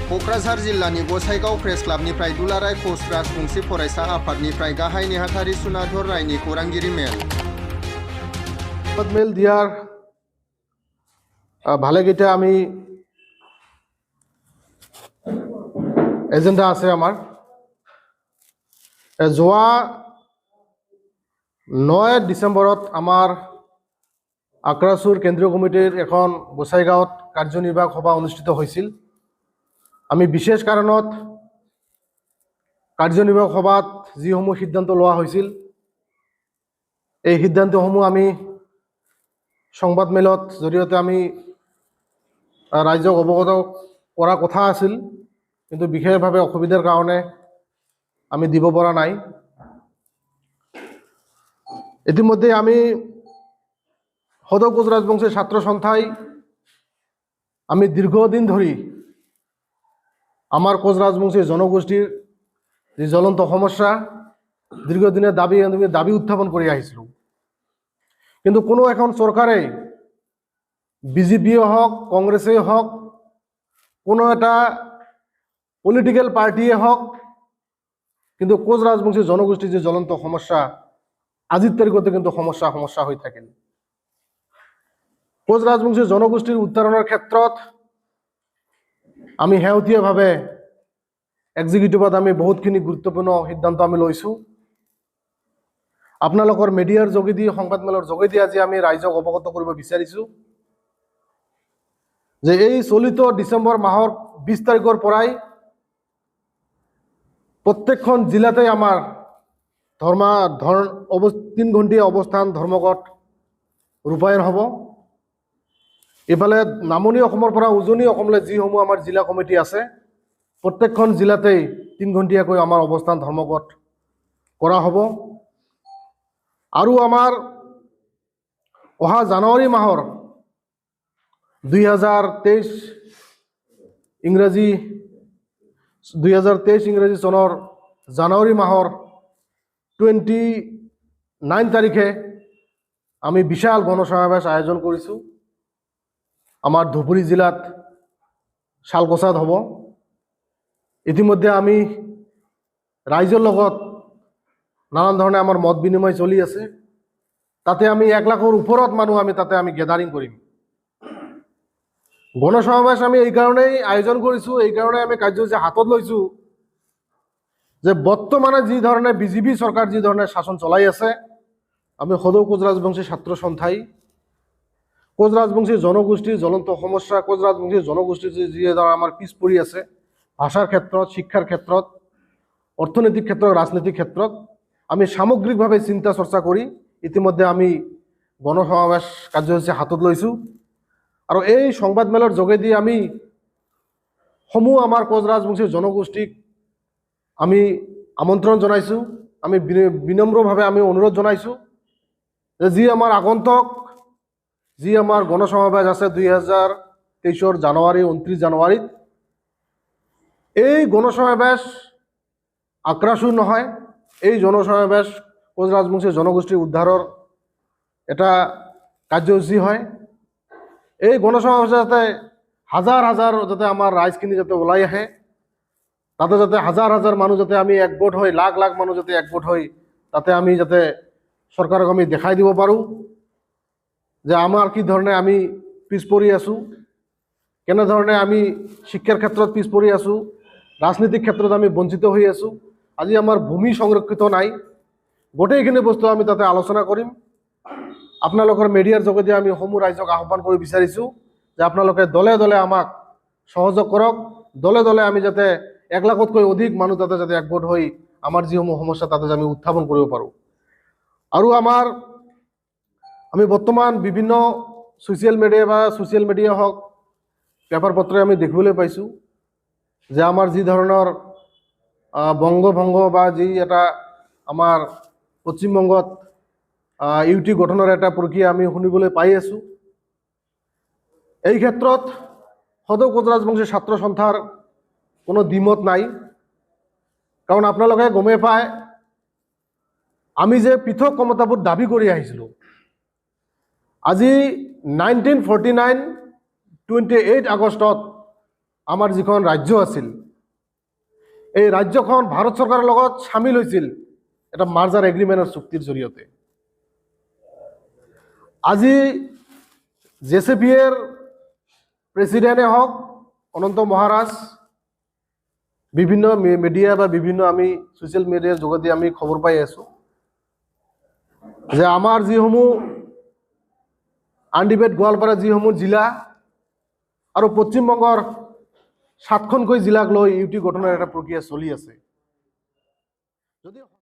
क'क्राझार जिल्लानि गसाइगाव प्रेस क्लाबनिफ्राय दुलाराय कच राजबंशी फरायसा आफादनिफ्राय गाहाय नेहाथारि सुनाधर रायनि खौरांगिरि मेल। मेल दियार भालेकेइटा आमी एजेंडा आछे आमार जोआ 9 डिसेम्बरत आमार आक्रासुर केंद्रीय कमिटिर एखन गोसाईगाँवत कार्यनिर्वाहक सभा अनुष्ठित होइसिल। आमी विशेष कारणत कार्यनिर्वाहक सभात जिসমূह सिद्धांत लोৱা হৈছিল এই সিদ্ধান্তসমূহ আমি সংবাদ মেলত জৰিয়তে আমি ৰাইজক অৱগত কৰা কথা আছিল, কিন্তু বিশেষভাৱে অসুবিধাৰ কাৰণে আমি দিব পৰা নাই। ইতিমধ্যে আমি সদৌ কোচ ৰাজবংশী ছাত্ৰ সন্থাই আমি দীৰ্ঘদিন ধৰি আমার কোচ রাজবংশী জনগোষ্ঠীর যে জ্বলন্ত সমস্যা দীর্ঘদিনের দাবি উত্থাপন করে আহিছিল, কিন্তু কোনো এখন সরকারে বিজেপিয়ে হোক কংগ্রেসে হোক কোনো এটা পলিটিক্যাল পার্টিয়ে হোক, কিন্তু কোচ রাজবংশী জনগোষ্ঠীর যে জ্বলন্ত সমস্যা আজির তারিখতে কিন্তু সমস্যা হয়ে থাকে। কোচ রাজবংশী জনগোষ্ঠীর উত্তৰণৰ ক্ষেত্ৰত আমি শেহতীয়াভাৱে এক্সিকিউটিভত আমি বহুতখিনি গুৰুত্বপূৰ্ণ সিদ্ধান্ত আমি লৈছোঁ। আপোনালোকৰ মিডিয়াৰ যোগেদি সংবাদমেলৰ যোগেদি আজি আমি ৰাইজক অৱগত কৰিব বিচাৰিছোঁ যে এই চলিত ডিচেম্বৰ মাহৰ 20 তাৰিখৰ পৰাই প্ৰত্যেকখন জিলাতে আমাৰ 3 ঘণ্টীয়া অৱস্থান ধৰ্মঘট ৰূপায়ণ হ'ব। ইফালে নামনি অসমৰ পৰা উজনি অসমলৈ যিসমূহ আমাৰ জিলা কমিটি আছে প্ৰত্যেকখন জিলাতেই 3 ঘণ্টীয়াকৈ আমাৰ অৱস্থান ধৰ্মঘট কৰা হ'ব। আৰু আমাৰ অহা জানুৱাৰী মাহৰ 2023 ইংৰাজী চনৰ জানুৱাৰী মাহৰ 29 তাৰিখে আমি বিশাল গণসমাবেশ আয়োজন কৰিছোঁ। আমাৰ ধুবুৰী জিলাত শালকচাত হ'ব। ইতিমধ্যে আমি ৰাইজৰ লগত নানান ধৰণে আমাৰ মত বিনিময় চলি আছে। তাতে আমি 1 লাখৰ ওপৰত মানুহ আমি তাতে আমি গেদাৰিং কৰিম। গণসমাবেশ আমি এই কাৰণেই আয়োজন কৰিছোঁ, এই কাৰণে আমি কাৰ্যসূচী হাতত লৈছোঁ যে বৰ্তমানে যি ধৰণে বিজেপি চৰকাৰ যি ধৰণে শাসন চলাই আছে, আমি সদৌ কোচ ৰাজবংশী ছাত্ৰ সন্থাই কোচ ৰাজবংশী জনগোষ্ঠীৰ জ্বলন্ত সমস্যা, কোচ ৰাজবংশী জনগোষ্ঠী যি আমাৰ পিছ পৰি আছে ভাষাৰ ক্ষেত্ৰত, শিক্ষাৰ ক্ষেত্ৰত, অৰ্থনৈতিক ক্ষেত্ৰত, ৰাজনৈতিক ক্ষেত্ৰত আমি সামগ্ৰিকভাৱে চিন্তা চৰ্চা কৰি ইতিমধ্যে আমি গণসমাবেশ কাৰ্যসূচী হাতত লৈছোঁ। আৰু এই সংবাদমেলৰ যোগেদি আমি সমূহ আমাৰ কোচ ৰাজবংশী জনগোষ্ঠীক আমি আমন্ত্ৰণ জনাইছোঁ, আমি বিনম্ৰভাৱে আমি অনুৰোধ জনাইছোঁ যে যি আমাৰ আগন্তুক যি আমাৰ গণসমাবেশ আছে 2023 জানুৱাৰী 29 জানুৱাৰীত, এই গণসমাবেশ আক্ৰাসুৰ নহয়, এই জনসমাবেশ কোচ ৰাজবংশী জনগোষ্ঠীৰ উদ্ধাৰৰ এটা কাৰ্যসূচী হয়। এই গণসমাবেশ যাতে হাজাৰ যাতে আমাৰ ৰাইজখিনি যাতে ওলাই আহে, তাতে যাতে হাজাৰ মানুহ যাতে আমি একগোট হৈ লাখ মানুহ যাতে একগোট হৈ তাতে আমি যাতে চৰকাৰক আমি দেখাই দিব পাৰোঁ যে আমাৰ কি ধৰণে আমি পিছ পৰি আছোঁ, কেনেধৰণে আমি শিক্ষাৰ ক্ষেত্ৰত পিছ পৰি আছোঁ, ৰাজনৈতিক ক্ষেত্ৰত আমি বঞ্চিত হৈ আছোঁ, আজি আমাৰ ভূমি সংৰক্ষিত নাই, গোটেইখিনি বস্তু আমি তাতে আলোচনা কৰিম। আপোনালোকৰ মিডিয়াৰ যোগেদি আমি সমূহ ৰাইজক আহ্বান কৰি বিচাৰিছোঁ যে আপোনালোকে দলে দলে আমাক সহযোগ কৰক, দলে দলে আমি যাতে 1 লাখতকৈ অধিক মানুহ তাতে যাতে একগোট হৈ আমাৰ যিসমূহ সমস্যা তাতে আমি উত্থাপন কৰিব পাৰোঁ। আৰু আমি বৰ্তমান বিভিন্ন ছ'চিয়েল মিডিয়া হওক পেপাৰ পত্ৰে আমি দেখিবলৈ পাইছোঁ যে আমাৰ যি ধৰণৰ বংগভংগ বা যি এটা আমাৰ পশ্চিমবংগত ইউটি গঠনৰ এটা প্ৰক্ৰিয়া আমি শুনিবলৈ পাই আছোঁ। এই ক্ষেত্ৰত সদৌ কোচ ৰাজবংশী ছাত্ৰ সন্থাৰ কোনো দ্বিমত নাই, কাৰণ আপোনালোকে গমেই পায় আমি যে পৃথক ক্ষমতাবোৰ দাবী কৰি আহিছিলোঁ। আজি 1949 28 আগষ্টত আমাৰ যিখন ৰাজ্য আছিল এই ৰাজ্যখন ভাৰত চৰকাৰৰ লগত সামিল হৈছিল এটা মাৰ্জাৰ এগ্ৰিমেণ্টৰ চুক্তিৰ জৰিয়তে। আজি জেচিপিৰ প্ৰেচিডেণ্টে হওক অনন্ত মহাৰাজ বিভিন্ন মিডিয়া বা বিভিন্ন আমি ছ'চিয়েল মিডিয়াৰ যোগেদি আমি খবৰ পাই আছোঁ যে আমাৰ যিসমূহ আনডিবেট গোৱালপাৰা যিসমূহ জিলা আৰু পশ্চিমবংগৰ 7খনকৈ জিলাক লৈ ইউটি গঠনৰ এটা প্ৰক্ৰিয়া চলি আছে। যদি